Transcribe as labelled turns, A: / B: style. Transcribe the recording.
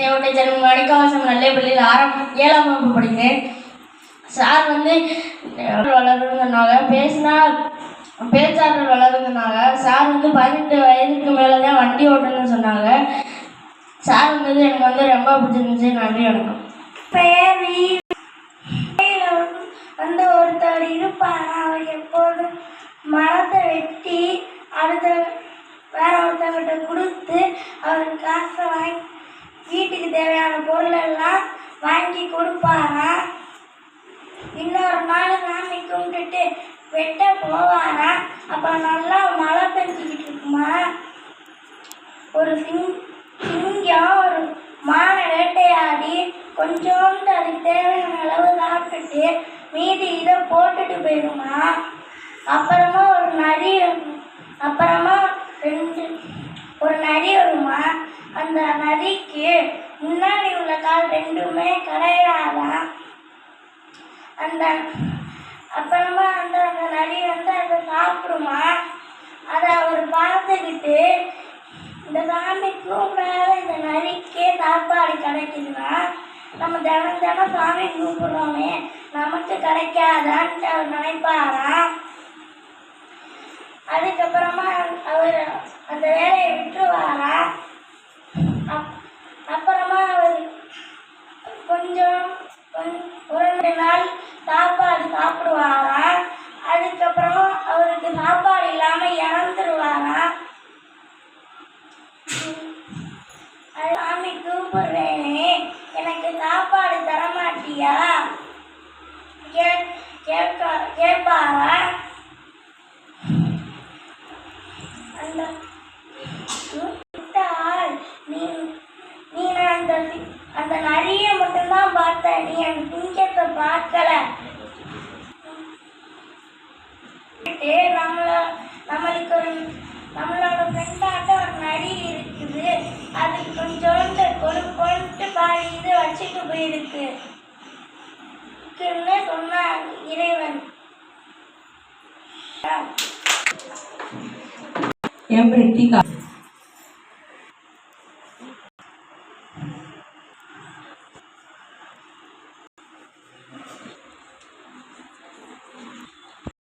A: என்னுடைய ஜென்மம் மணிக்கவாசம் நல்ல பள்ளியில் 7ஆம் வகுப்பு படிக்கிறேன். சார் வந்து வளருங்கனால பேச்சாற்றல் வளருங்கனால சார் வந்து 18 வயதுக்கு மேலே தான் வண்டி ஓட்டணும்னு சொன்னாங்க. சார் வந்தது எனக்கு வந்து ரொம்ப பிடிச்சிருந்துச்சு. நன்றி, வணக்கம்.
B: வந்து ஒருத்தர் இருப்பார். அவர் எப்போதும் மரத்தை வெட்டி அடுத்த வேற ஒருத்தவங்கிட்ட கொடுத்து அவர் காசை வாங்கி வீட்டுக்கு தேவையான பொருளெல்லாம் வாங்கி கொடுப்பாராம். இன்னொரு நாள் சாமி கும்பிட்டுட்டு வெட்ட போவாராம். அப்போ நல்லா மழை பெஞ்சிக்கிட்டு இருக்குமா. ஒரு சிங்கம் ஒரு மானை வேட்டையாடி கொஞ்சோண்டு அதுக்கு தேவையான அளவு சாப்பிட்டுட்டு மீதி இதை போட்டுட்டு போயிடுமா. அப்புறமா ஒரு நரி வருமா. அந்த நரிக்கு முன்னாடி உள்ள கால் ரெண்டுமே கிடையாதான். அப்புறமா அந்த நரி வந்து அதை சாப்பிடுமா. அதை அவர் பார்த்துக்கிட்டு இந்த சாமிக்கும் மேலே இந்த நரிக்கே சாப்பாடு கிடைக்குதுன்னா நம்ம தினம் தினம் சாமி கூப்பிடுறோமே நமக்கு கிடைக்காதான்ட்டு அவர் நினைப்பாராம். அதுக்கப்புறமா அவர் அந்த வேலையை விட்டுருவாராம். அப்புறமா அவர் ஒரு 2 நாள் சாப்பாடு சாப்பிடுவாராம். அதுக்கப்புறம் அவருக்கு சாப்பாடு இல்லாமல் இறந்துருவாராம். சாமி கூப்பிடுறேனே எனக்கு சாப்பாடு தரமாட்டியா கேட்பாரா. அந்த நீ அந்த நரியை மட்டும்தான் பார்த்த, நீ அந்த சிங்கத்தை பார்க்கல. நம்மளோட ஃப்ரெண்டாட்ட ஒரு நரி இருக்குது. அது கொஞ்சோண்டு கொண்டு பாடி இது வச்சுட்டு போயிருக்கு சொன்னார் இறைவன்.
C: என்